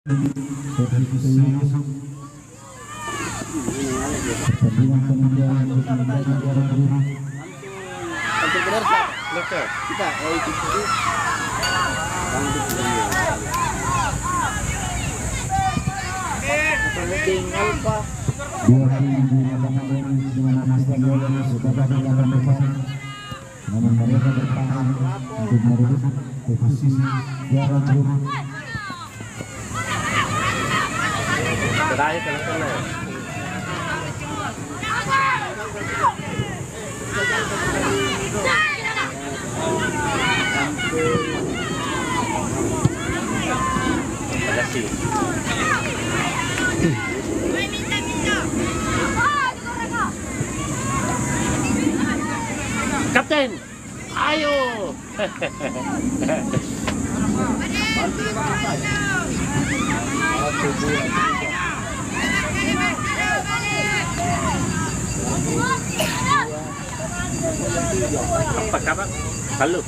namun mereka bertahan untuk merebut posisi juara grup. Terakhir kena. Terima kasih. Kapten, ayo. Apa? Halo.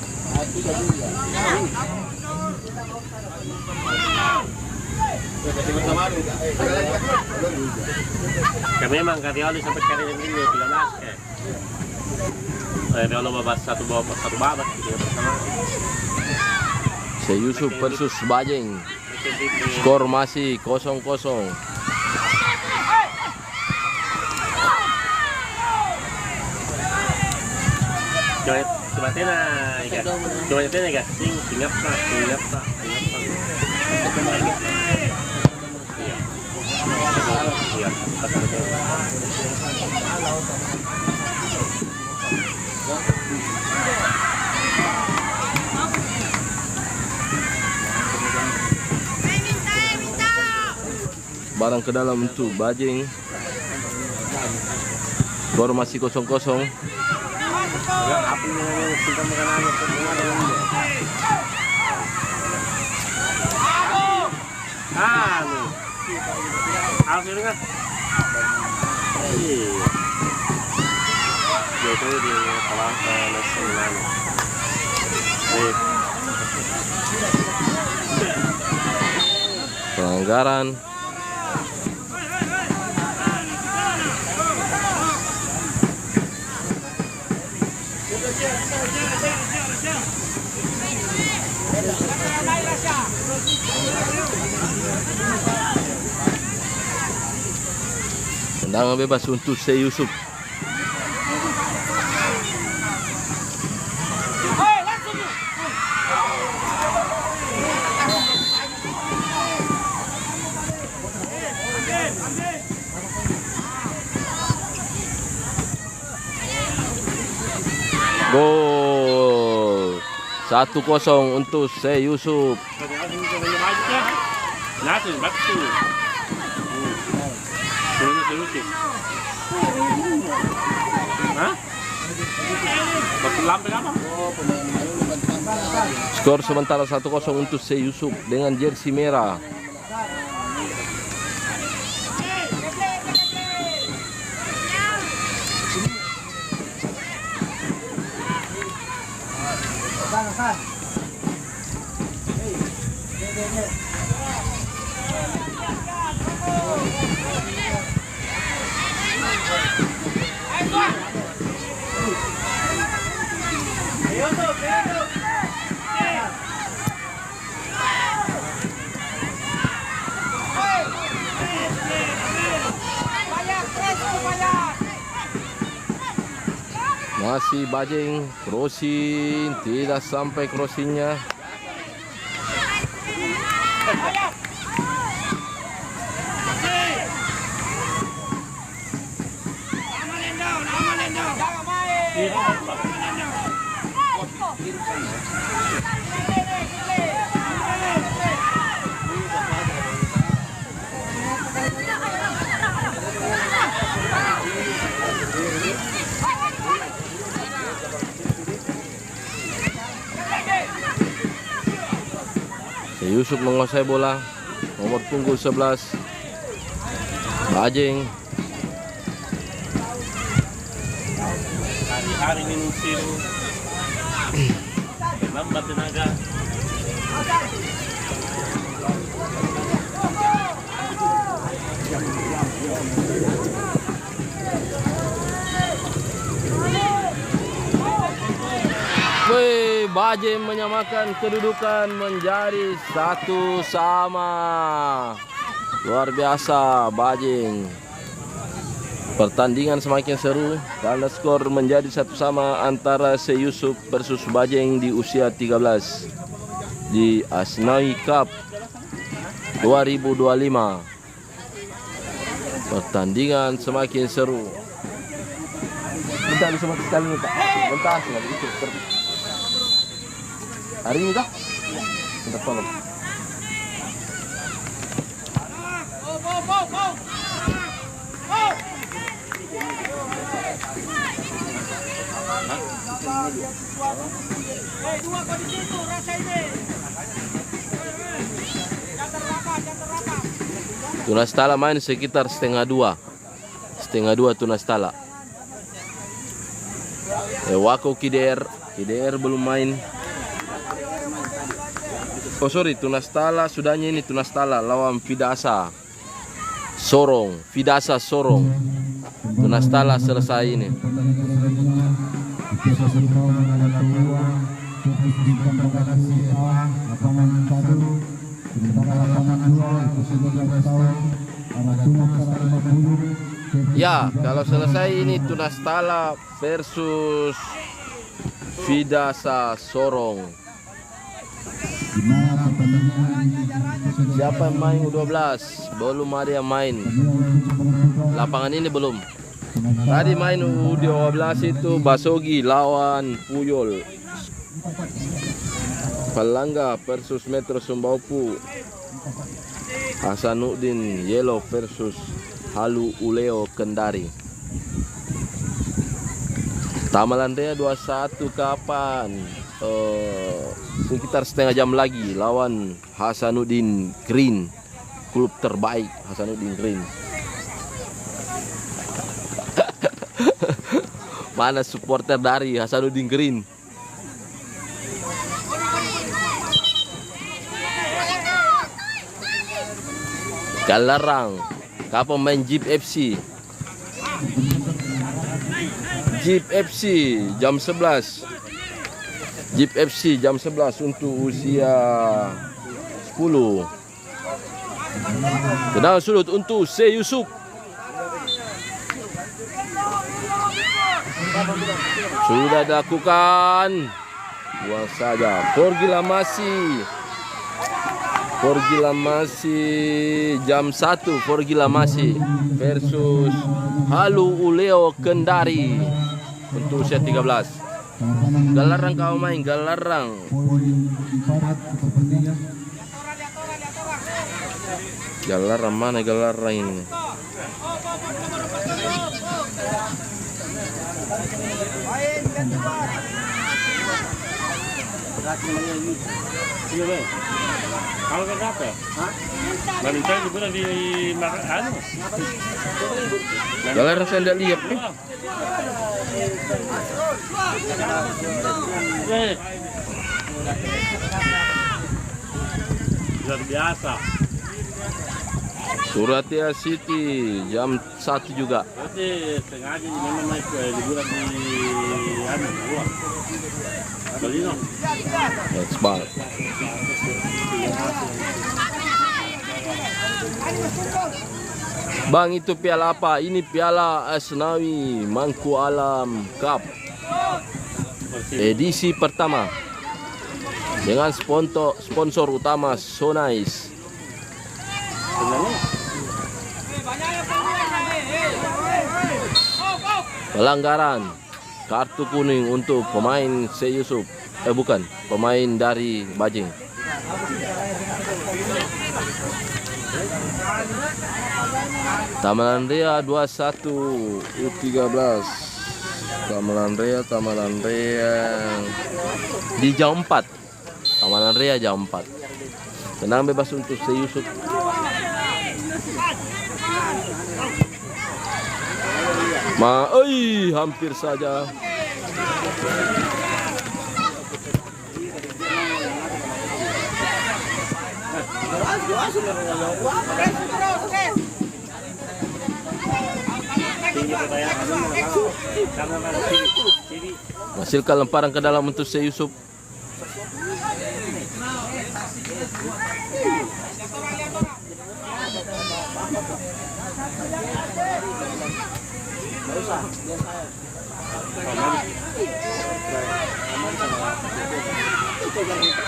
Kami memang Karioli sampai kali ini 13 ya. Kalau babas satu babat gitu bersama. Syekh Yusuf versus Bajeng. Skor masih 0-0. Coba tena, guys. Singap pak. Iya. Barang ke dalam untuk Bajeng. Skor masih 0-0. Pelanggaran. Tendangan bebas untuk Syekh Yusuf. Gol 1-0 untuk Syekh Yusuf. Skor sementara 1-0 untuk Syekh Yusuf dengan jersey merah. Masih Bajeng, crossing, tidak sampai crossingnya. Yusuf menguasai bola, nomor punggung 11 Bajeng. Hari-hari minum sirup, lambat tenaga. Bajeng menyamakan kedudukan menjadi 1-1. Luar biasa Bajeng. Pertandingan semakin seru karena skor menjadi 1-1 antara Se Yusuf versus Bajeng di usia 13 di Asnawi Cup 2025. Pertandingan semakin seru. Bentar disebut sekali nih Pak. Bentar sekali itu. Hari ini kah? Bentar tolong. Tunastala main sekitar setengah dua Tunastala. Wako KDR belum main. Oh sorry, Tunastala sudahnya ini Tunastala lawan Vidasa Sorong. Tunastala selesai ini. Ya, kalau selesai ini Tunastala versus Vidasa Sorong. Siapa yang main U12? Belum ada yang main. Lapangan ini belum. Tadi main U12 itu Basogi lawan Puyol. Palangga versus Metro Sumbaupu. Hasanuddin Yellow versus Halu Uleo Kendari. Tamalandrea 21 kapan? Sekitar setengah jam lagi lawan Hasanuddin Green. Klub terbaik Hasanuddin Green. Mana supporter dari Hasanuddin Green? Galarang. Kapan main Jeep FC? Jeep FC jam 11. Jeep FC jam 11 untuk usia 10. Tenang sudut untuk Se Yusuf. Sudah dilakukan. Buang saja. Forgilamasi jam 1. Forgilamasi versus Halu Uleo Kendari untuk usia 13. Galarang kau main, Galarang. Galarang mana Galarang ini? Kalau kan apa? Malintai juga di makan. Galarang saya tidak lihat nih. Luar biasa. Suratia City jam 1 juga. Berarti sengaja memang naik liburan di gua. Balino. Eksbal. Bang, itu piala apa? Ini piala Asnawi Mangku Alam Cup edisi pertama dengan sponsor utama Sonais. Pelanggaran kartu kuning untuk pemain Se Yusuf. Bukan, pemain dari Bajeng. Tamalandrea 21 U13. Tamalandrea di jam 4. Tamalandrea jam 4. Tenang bebas untuk Se Yusuf. Hampir saja. Hasilkan lemparan ke dalam untuk Se Yusuf.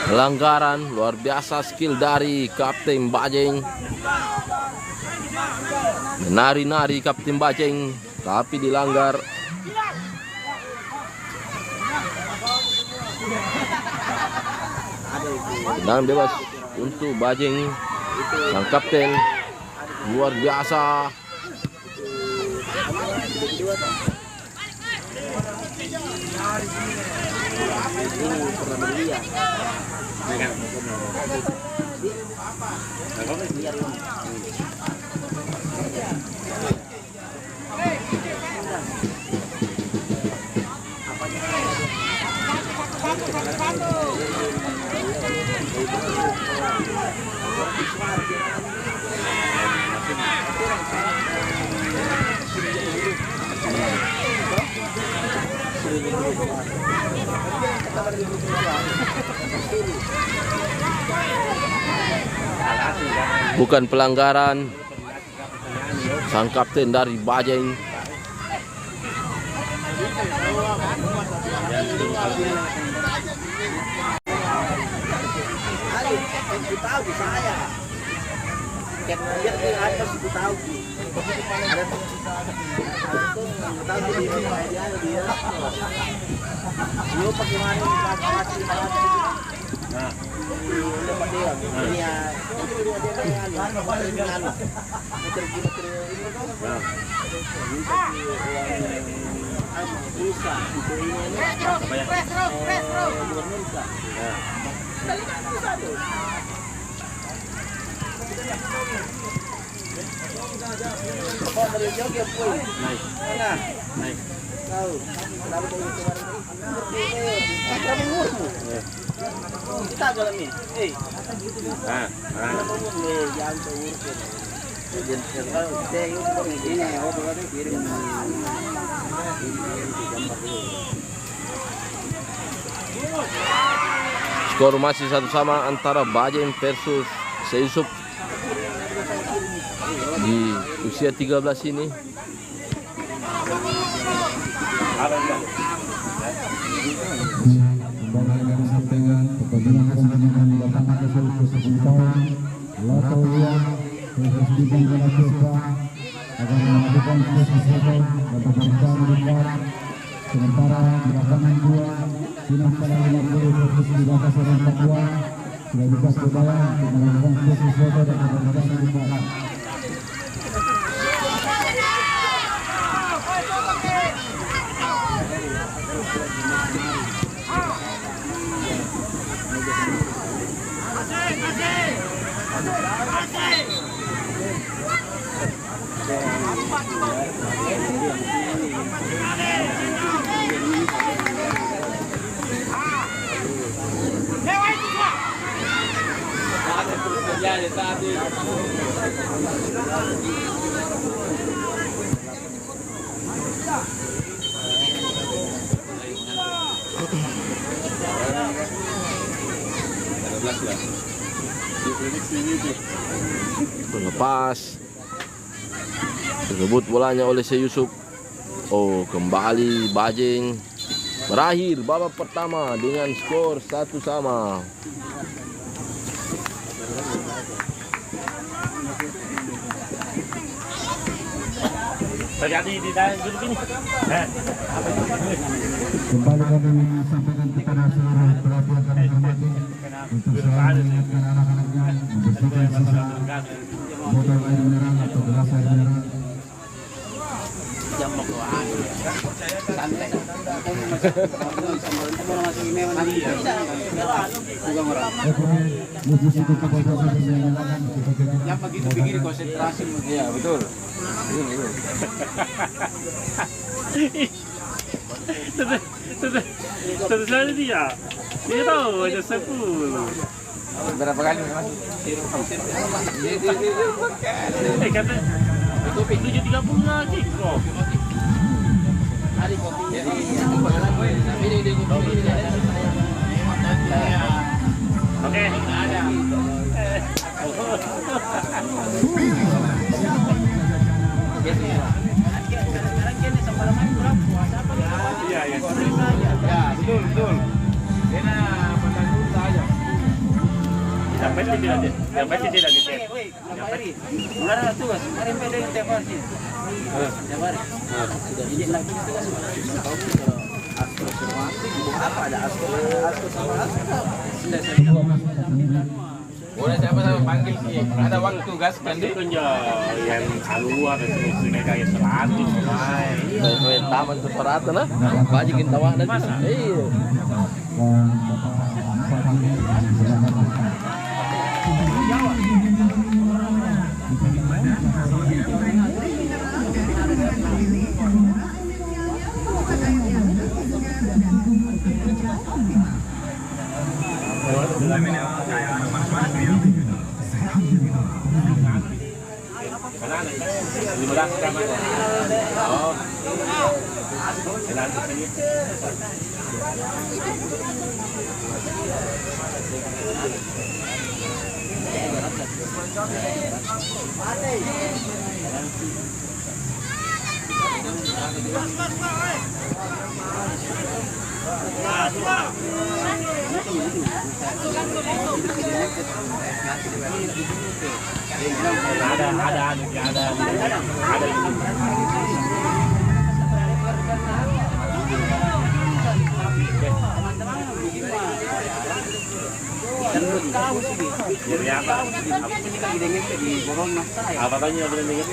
Pelanggaran luar biasa skill dari Kapten Bajeng. Menari-nari Kapten Bajeng tapi dilanggar. Tendangan bebas untuk Bajeng, sang kapten luar biasa. Bukan pelanggaran, sang kapten dari Bajeng. Tahu saya. Biar dia atas itu tahu. Ada tahu dia. Yo pakai mana kasih nah. Udah pakai ini ya. Bisa itu ini. Oh, dari joget boy. Mana? Naik. Tahu. Lalu dari kemarin. Berapa umurmu? Kita jalan nih. Berapa umur nih? Jangan umur. Jadi kalau saya itu begini, berarti kirim. Skor masih 1-1 antara Bajeng versus Seyusuf di usia 13 ini. Kembali kami sampaikan apabila kesenangan datang ke seluruh tahun atau yang dipastikan dalam coba akan melakukan proses dan berjalan sementara di lapangan 2 Sinar pada 50 versus di Makassar 42 sudah bisa Surabaya untuk melakukan proses foto dan berjalan Lepas direbut bolanya oleh Seyusuf. Oh, kembali Bajeng. Berakhir babak pertama dengan skor 1-1. Terjadi di dalam grup ini. Kembali kami sampaikan kepada seluruh perhatian kami hormati untuk selalu mengingatkan anak-anaknya membersihkan sisa botol air mineral atau gelas air mineral. Santai. Yang begitu pikir konsentrasi. Iya, betul. Tentu saja dia tahu aja sepuluh. Berapa kali mas? Kata 7.30 lagi kok. Hari kopi. Oke. Sekarang kini sama pasti tidak deh. Yang pasti tidak deh. Woi, kenapa hari? Mulai ada tugas. Hari pede yang tiap hari. Tiap hari. Sudah izin lagi tugas. Tahu kalau astro semua apa ada astro sama astro. Sudah saya Boleh siapa sama panggil sih. Ada waktu gas kan Itu yang keluar itu kayak 100 Main taman ke perata nah. Bajikin tawa nanti. Iya. Oh. Jadi apa? Apa tanya belum ingat?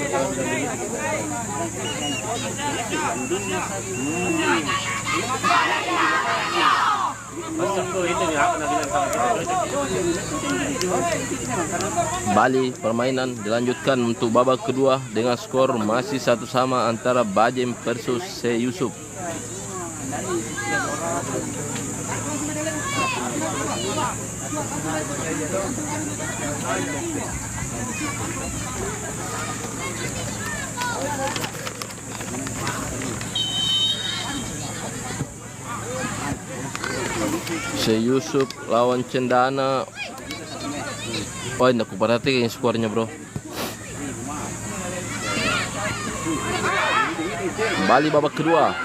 Bali permainan dilanjutkan untuk babak kedua dengan skor masih 1-1 antara Bajem versus Se Yusuf. Se Yusuf lawan Cendana. Oh, ini aku perhatiin skornya, bro. Kembali babak kedua.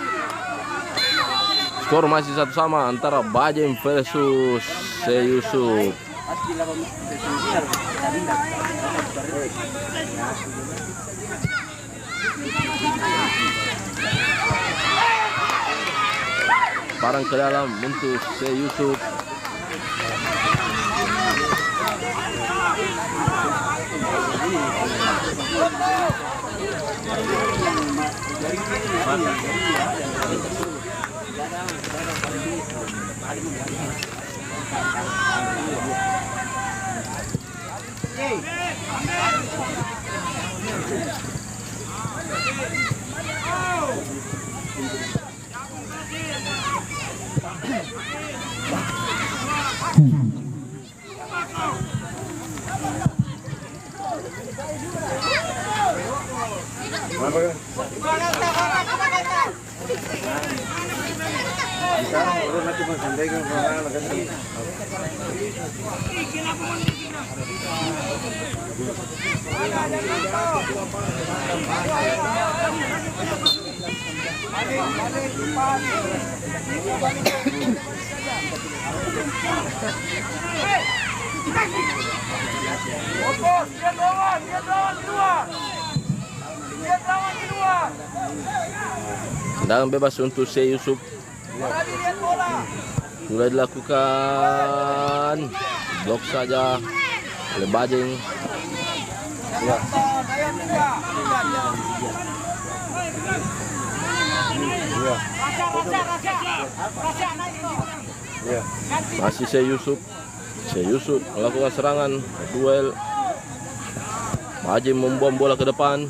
Skor masih 1-1 antara Bajem versus Se Yusuf. Parang ke dalam untuk Se Yusuf. Tendangan bebas untuk Se Yusuf. Sudah dilakukan. Blok saja oleh Bajeng. Masih Se Yusuf. Se Yusuf melakukan serangan duel. Bajeng membuang bola ke depan.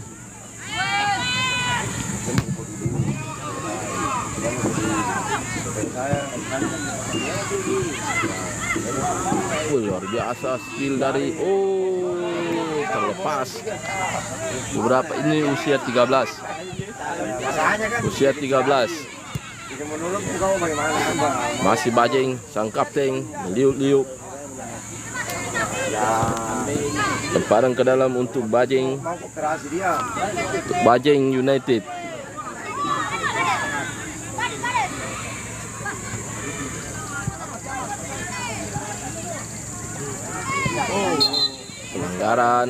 Luar biasa skill dari terlepas. Beberapa ini usia 13. Usia 13. Masih Bajeng sang kapten liuk-liuk. Lemparan ke dalam untuk Bajeng. Untuk Bajeng United. Pelanggaran.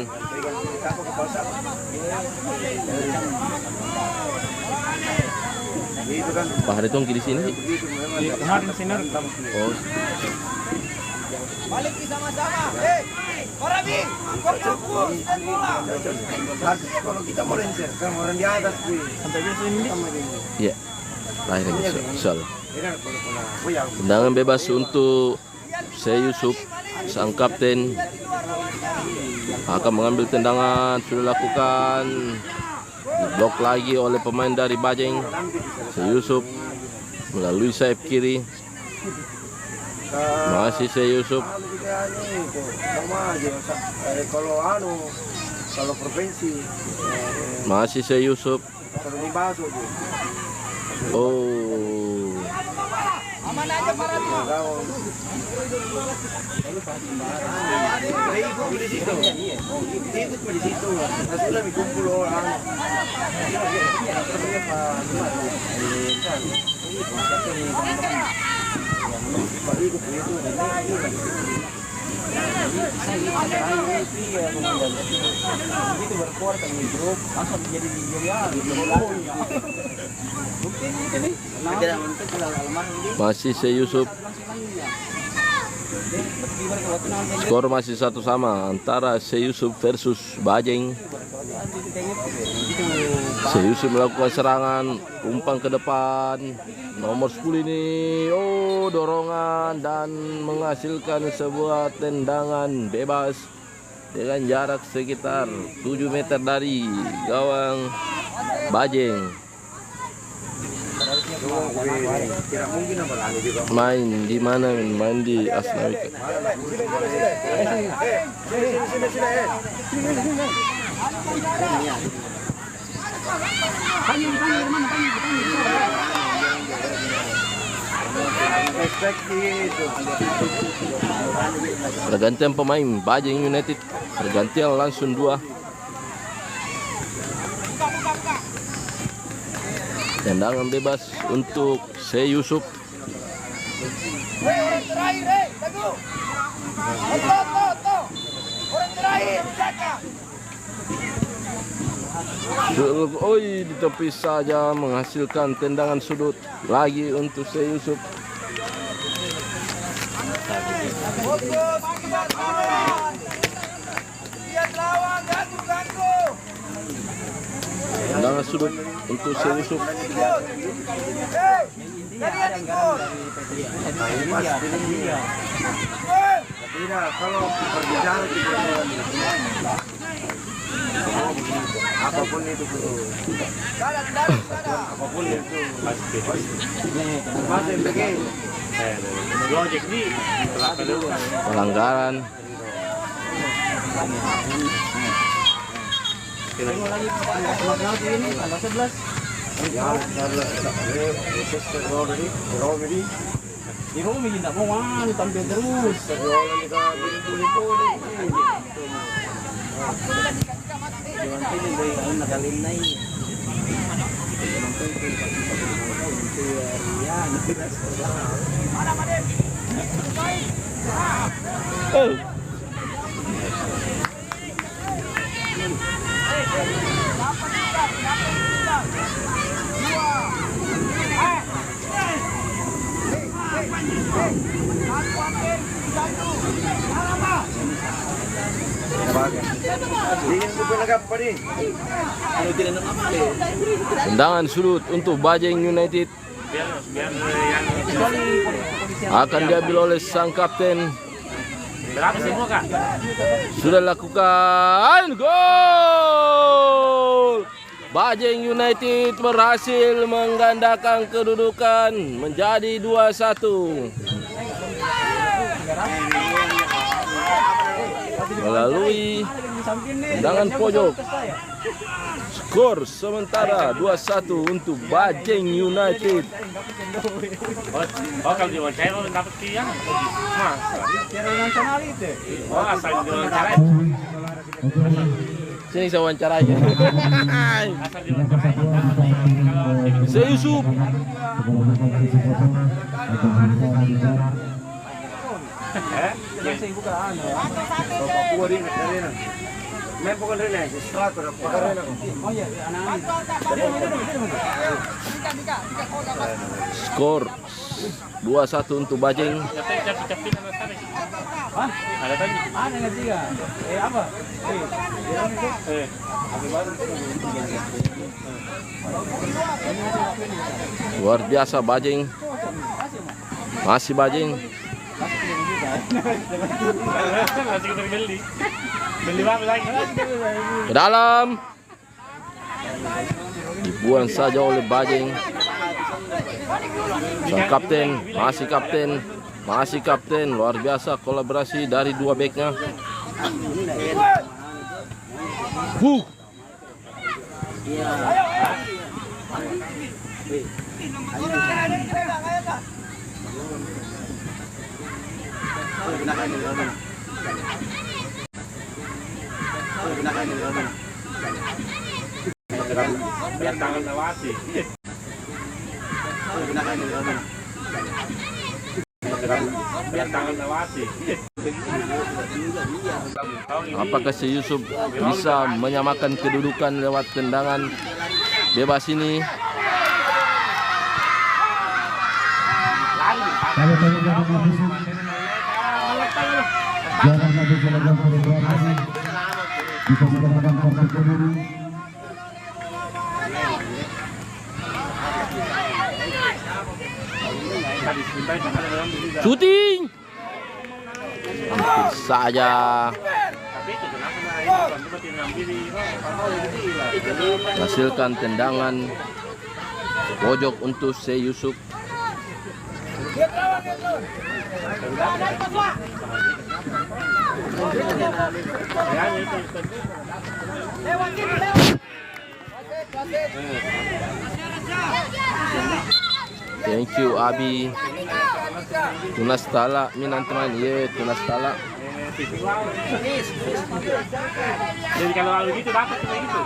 Pak Haritong di sini. Kemarin sinar. Oh, Balik sama-sama. Korabi, fokus dan bola. Kalau kita mau lencer, kan orang di atas Sampai di sini. iya. Lahir soal. Tendangan bebas untuk Syekh Yusuf, sang kapten akan mengambil tendangan, sudah lakukan, diblok lagi oleh pemain dari Bajeng. Syekh Yusuf melalui sayap kiri, masih Syekh Yusuf. Kalau provinsi Masih Syekh Yusuf. kalau di Baso Oh, Aman aja para tuh. ikut di situ, ikut di situ. Nanti lebih kumpul orang. Begitu berkuat di grup langsung jadi bukti itu nih. Tidak mentok kalau almarhum dia masih Syekh Yusuf. Skor masih 1 sama antara Syekh Yusuf versus Bajeng. Syekh Yusuf melakukan serangan, umpan ke depan. Nomor 10 ini, oh, dorongan dan menghasilkan sebuah tendangan bebas dengan jarak sekitar 7 meter dari gawang Bajeng. Tidak mungkin apa lagi juga. Main di mana? Main di Asnawi. Pergantian pemain Bajeng United, pergantian langsung 2. Tendangan bebas untuk Syekh Yusuf. orang terakhir, Teguh. Orang terakhir, jaga. Oi, di tepi saja menghasilkan tendangan sudut lagi untuk Syekh Yusuf. Fokus, lihat lawan, ganggu. Tendangan sudut untuk Syekh Yusuf. Kalian ikut. Tidak, kalau berbicara kita apapun itu apapun itu Pasti. masih begini. Logik di belakang. Pelanggaran. Tanggal 11. Ya, Di Romi tidak mau tampil terus. Tendangan sudut untuk Bajeng United Biar yang akan diambil oleh sang kapten. berapa sih Kak? Sudah lakukan gol. Bajeng United berhasil menggandakan kedudukan menjadi 2-1 melalui tendangan pojok. Skor sementara 2-1 untuk Bajeng United. Oh kalau diwawancara lo dapat kian. Masa? Secara nasional itu. Oh asal diwawancara. Sini saya wawancarai. Asal diwawancara. Syekh Yusuf. Kasi buka ano. Papua rin dari na. May bukan rin eh, strato na pagkarin ako. Oh iya, anak. Skor 2-1 untuk Bajeng. Capek-capek sama sekali. Hah? Ada tadi. Ada nggak tiga? Apa? Luar biasa Bajeng. Masih Bajeng. Masih kita beli. Beli apa lagi? Ke dalam. Dibuang saja oleh Bajeng. Sang kapten, masih kapten, luar biasa kolaborasi dari dua backnya. Biar tangan nawasi. Biar tangan nawasi. Apakah si Yusuf bisa menyamakan kedudukan lewat tendangan bebas ini? Kalau tadi jangan habis, jangan habis dalam koreografi. Bisa menggunakan kartu kuning. Shooting. Hampir saja. Hasilkan tendangan pojok untuk si Yusuf. Thank you Abi. Tunas tala minan teman, ye tunas tala. Jadi kalau lalu gitu dapat kayak gitu.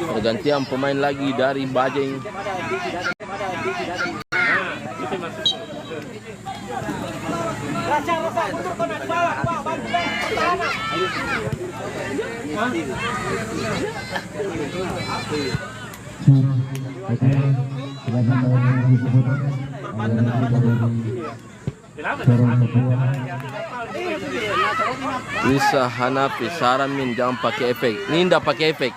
Pergantian pemain lagi dari Bajeng. Itu masuk. Bisa Hanafi Saramin jangan pakai efek. Ini ndak pakai efek.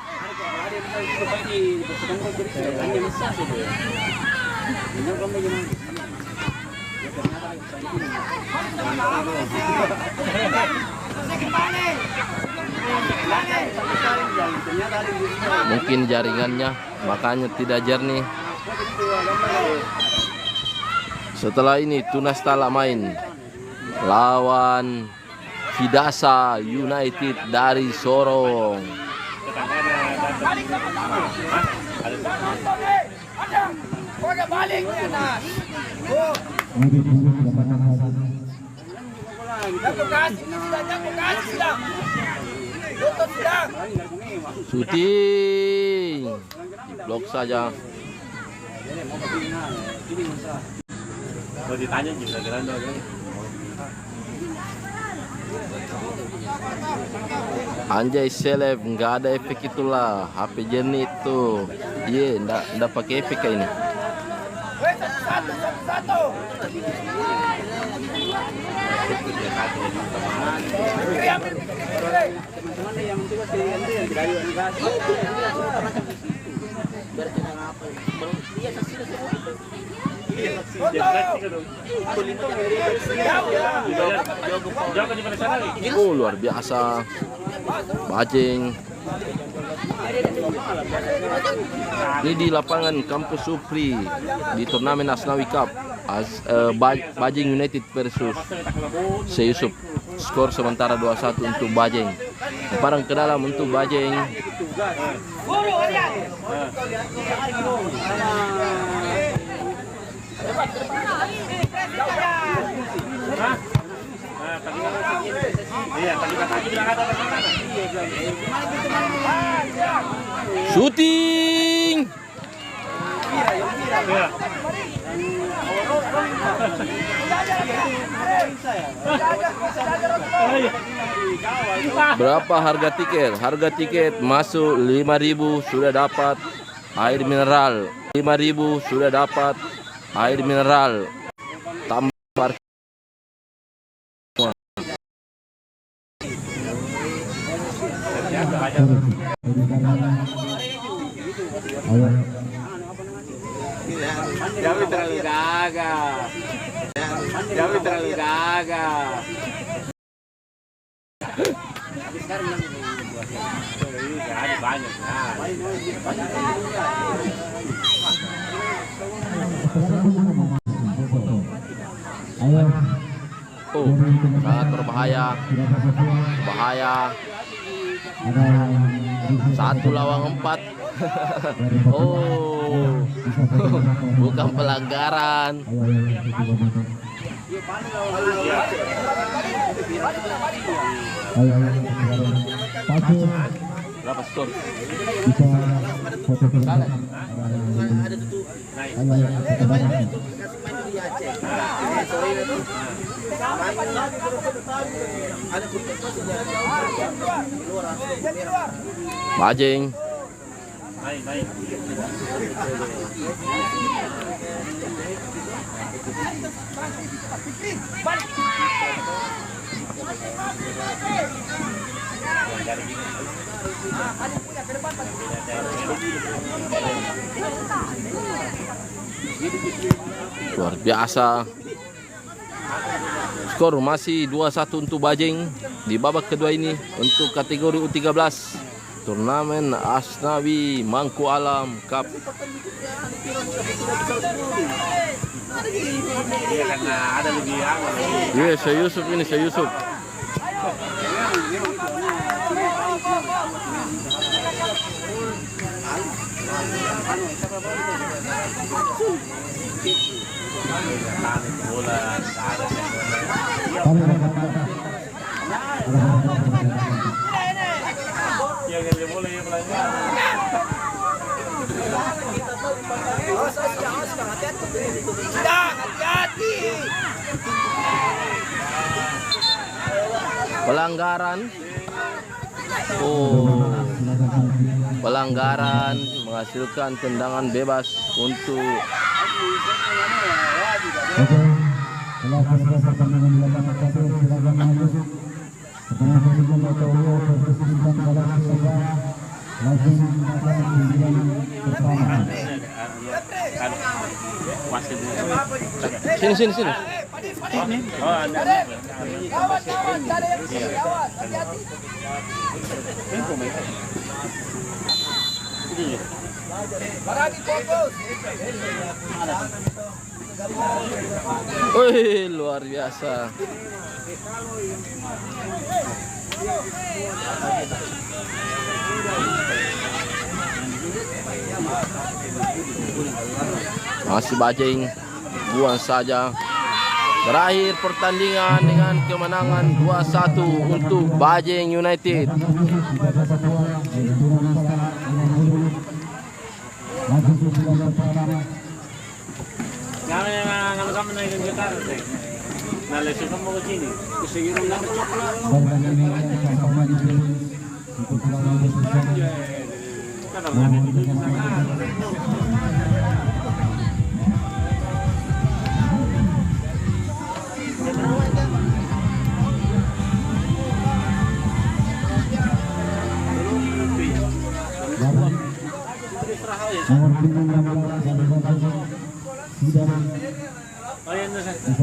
Mungkin jaringannya makanya tidak jernih. Setelah ini Tunas Tala main lawan Vidasa United dari Sorong. Shooting, blok saja. Kalau ditanya juga geranda kan. Anjay seleb, nggak ada efek itulah. HP jernih itu. Iya, ndak pakai efek kayak ini. Oh, luar biasa. Bajeng. Ini di lapangan Kampus Supri di turnamen Asnawi Cup. Bajeng United versus si Yusuf. Skor sementara 2-1 untuk Bajeng. Parang ke dalam untuk Bajeng. Shooting. Berapa harga tiket? Harga tiket masuk 5.000 sudah dapat air mineral. 5.000 sudah dapat air mineral. Tambah Jangan terlalu gagah. Jangan terlalu gagah. Ada banyak. Ayo, oh, sangat berbahaya. Bahaya. ada Satu lawang 4. Oh, bukan pelanggaran. ayo, pacu Berapa skor? bisa foto bersama. Bajing. Baik. Luar biasa. Skor masih 2-1 untuk Bajing di babak kedua ini untuk kategori U13 turnamen Asnawi Mangku Alam Cup. Iya, karena ada lebih awal. Iya, Syekh Yusuf ini, Syekh Yusuf. Bola, ada. Yang bola yang pelanggar. Pelanggaran. Oh, pelanggaran menghasilkan tendangan bebas untuk Oke, telah selesai pertandingan di lapangan satu, silakan maju. Pertandingan sebelum Otowo versus Bintang Galaksi Eba langsung melakukan kunjungan pertama. Wasit. sini. Oh, ada. Wih, luar biasa. Masih Bajing, buang saja. Berakhir pertandingan dengan kemenangan 2-1 untuk Bajing United. Kalau kamu naik gitar, nah lesson kamu ke sini. Kesegiran nggak coklat. Nomor 16 Oh ya,